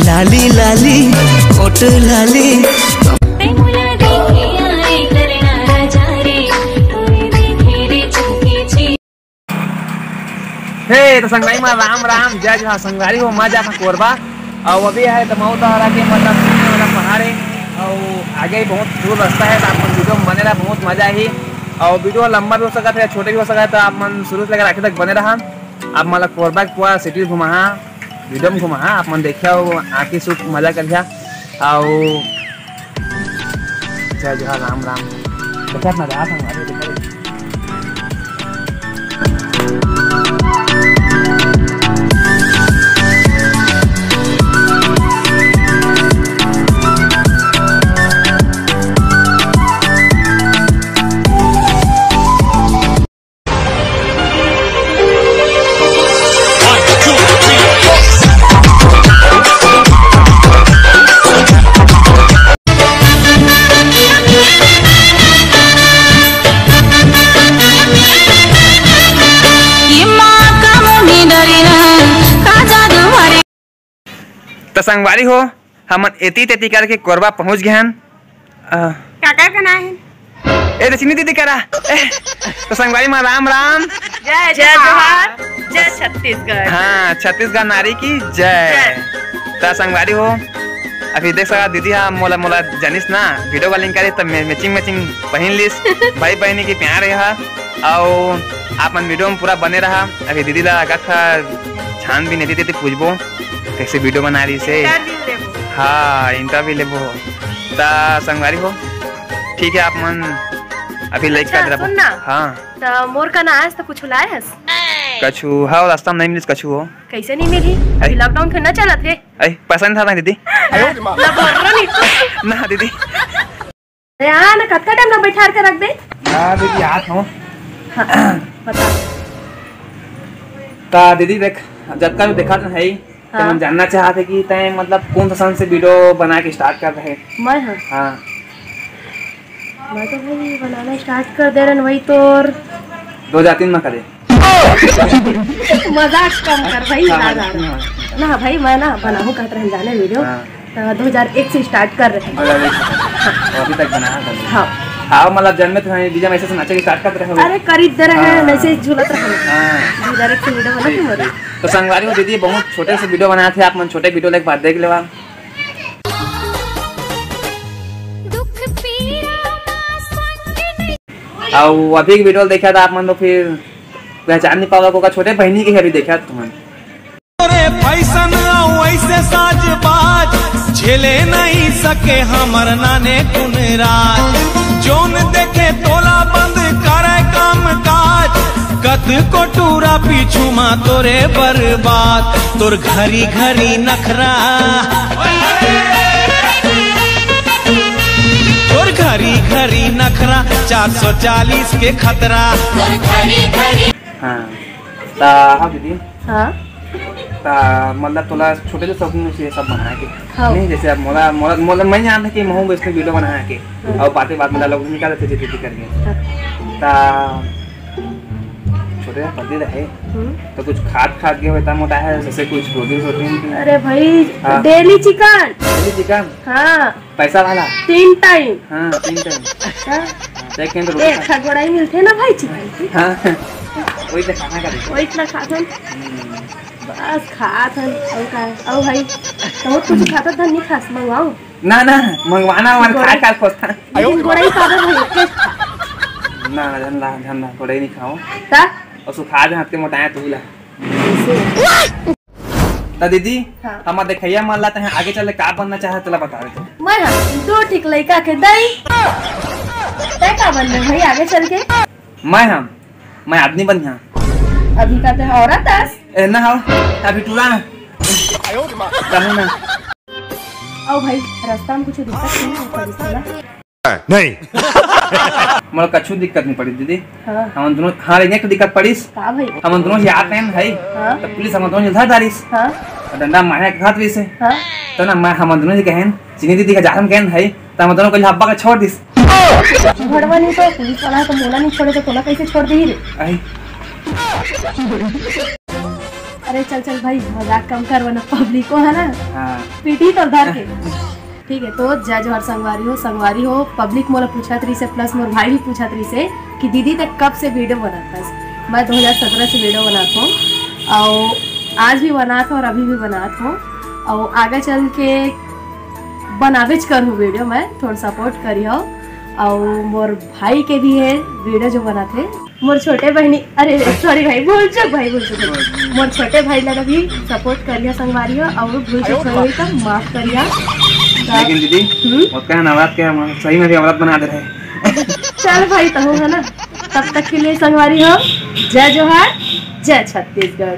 लाली लाली ओट लाली। हे तो संगवारी में राम राम जय जहाँ संगवारी हो मजा का कोरबा और अभी है तो मऊ तहरा के मतलब पहाड़ है और आगे बहुत दूर रास्ता है तो आप मन वीडियो में बने रहा बहुत मजा ही और वीडियो लंबा भी हो सकता है छोटे भी हो सकता है तो आप मन शुरू से लेकर आखिर तक बने रहा। आप मतलब कोरबा पूरा सिटी घुमा वीडियो में घुमा आप मन देखिया आँखी सुख मजा कर और जय जहाँ राम राम देखा मजा संगवारी। तो संगवारी हो हम एती तेती करके कोरबा पहुंच गए हैं। काका का नाम है ए रचनी दीदी करा तो संगवारी में राम राम जय जय जोहार जय छत्तीसगढ़। हाँ छत्तीसगढ़ नारी की जय। तो संगवारी हो अभी देख सका दीदी हाँ मोला मोला जानिस ना वीडियो कॉलिंग करे तो मैचिंग मैचिंग पहन लिस भाई बहनी की प्यार है और आप मन वीडियो में पूरा बने रहा। अभी दीदी ला अगर छान भी नहीं देती पूछबो कैसे वीडियो बना रही से। हाँ इंटरव्यू लेबो ता संगवारी हो ठीक है आप मन अभी लाइक कर रहा। हाँ तो मोर का ना आज तो कुछ लाए हस कछु हाँ रास्ता में नहीं मिली कछु हो कैसे नहीं मिली अभी लॉकडाउन फिर ना चला थे पसंद था ना दीदी ना दीदी यहाँ ना कत्ता टाइम ना बैठा के रख दे। हाँ दीदी हाथ हो बता ता दीदी देख जब का भी देखा था है तो हम जानना चाहते कि तय मतलब कौन सा सन से वीडियो बना के स्टार्ट कर रहे। मैं हाँ मैं तो भाई बनाना स्टार्ट कर दे रहे वही तो 2003 में करे मजाक कम कर भाई ना भाई मैं ना बनाऊँ कहते रहे जाने वीडियो 2001 से स्टार्ट कर रहे हैं अभी तक बनाया। हाँ हाँ मतलब जन्म में डीजे में ऐसे नाचे के स्टार्ट कर रहे हो। अरे खरीद दे रहे हैं वैसे झूलत रहे 2001 से वीडियो बना के तो संगवारी में दीदी बहुत छोटे से वीडियो बनाए थे आप मन छोटे वीडियो लेके बाद देख लेवा। और अभी की वीडियो देखा था आप मन तो फिर पहचान नहीं पाओगे को छोटे बहनी के अभी देखा तुम फैशन वैसे साज बाज झेले नहीं सके हमर नाने कुन राज जोन देखे तोला बंद करे काम काज कत को टूरा पीछू मा तोरे बर्बाद तोर घरी घरी नखरा तोर घरी घरी नखरा 440 के खतरा हाँ दीदी हाँ मतलब थोड़ा छोटे से शौकीन से सब बना के नहीं जैसे अब मोला मोला मोला मैं जानता कि महूँ इसमें वीडियो बना के और बातें बात मतलब लोग निकाल देते थे करके ता छोटे पति रहे तो कुछ खाद के होता मोटा है जैसे कुछ प्रोटीन प्रोटीन। अरे भाई डेली चिकन हाँ पैसा वाला 3 टाइम हाँ 3 टाइम तो एक खगोड़ा ही मिलते ना भाई चिकन। हाँ वही तो खाना का वही इतना खाता बस खात हन और का और भाई तो कुछ खाता था नहीं खास मंगवाओ ना ना मंगवाना और खा का खोजता गोड़ा ही खाता भाई ना धन्ना थोड़ा ही नहीं खाओ ता और सुखा दे हाथ के मोटाया तूला ता दीदी हम देखैया मान लाते हैं आगे चले का बनना चाहे तला बता रहे मैं दो ठीक लड़का के दई तय का बनना भाई आगे चल के मैं आदमी बन यहाँ अभी का तो औरत है ना हो अभी टूरा ना ना आओ भाई रास्ता में कुछ दिक्कत नहीं मतलब कछु दिक्कत नहीं पड़ी दीदी। हाँ हम दोनों हाँ एक दिक्कत पड़ीस का भाई हम दोनों आते हैं भाई तो पुलिस हम दोनों इधर दारिस डंडा मारे के हाथ भी से तो ना मैं हम दोनों जी कहन चीनी दीदी का जान कहन भाई तो हम दोनों को हब्बा का छोड़ दिस भड़वा नहीं तो पुलिस वाला तो मोला नहीं छोड़े तो तोला कैसे छोड़ दी रे अरे चल चल भाई मजाक कम कर वरना पब्लिक को है ना हाँ पीटी तो धर के। ठीक है तो जय जोहर संगवारी हो पब्लिक मोला पूछा तरी से प्लस मोर भाई भी पूछा तरी से कि दीदी तक कब से वीडियो बनाता है। मैं 2017 से वीडियो बनाता हूँ और आज भी बनाता हूँ और अभी भी बनाता हूँ और आगे चल के बनावेज कर हूँ वीडियो मैं थोड़ा सपोर्ट करियो। और मोर भाई के भी है वीडियो जो बनाते मोर छोटे बहनी अरे सॉरी भाई भूल चुक मोर छोटे भाई लगा भी सपोर्ट करिया संगवारी हो और भूल चुक हुई तो माफ करिया। लेकिन दीदी वो क्या नवरात के हम सही में भी नवरात बना दे रहे। चल भाई तो है ना तब तक के लिए संगवारी हो जय जोहर जय छत्तीसगढ़।